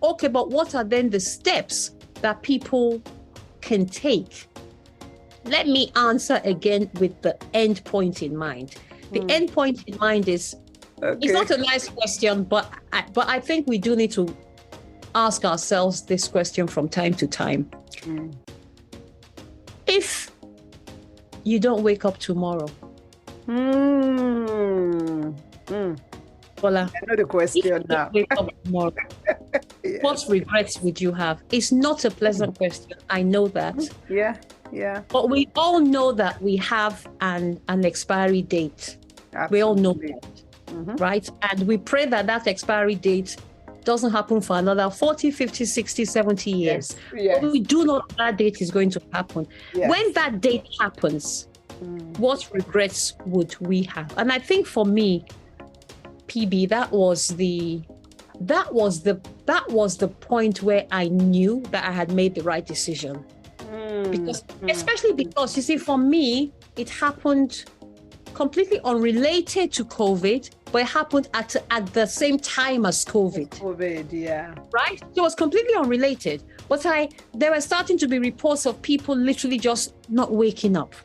okay, but what are then the steps that people can take? Let me answer again with the end point in mind. The end point in mind is, it's not a nice question, but I think we do need to ask ourselves this question from time to time. If you don't wake up tomorrow, Bola, I know the question now. wake up tomorrow, Yes. what regrets would you have? It's not a pleasant question. I know that. Yeah. But we all know that we have an expiry date. Absolutely. We all know that, right? And we pray that expiry date doesn't happen for another 40, 50, 60, 70 years. Yes. But we do know that date is going to happen. Yes. When that date happens, what regrets would we have? And I think for me, PB, that was the point where I knew that I had made the right decision. Especially because, you see, for me, it happened completely unrelated to COVID, but it happened at the same time as COVID. COVID, yeah. Right? So it was completely unrelated. But there were starting to be reports of people literally just not waking up.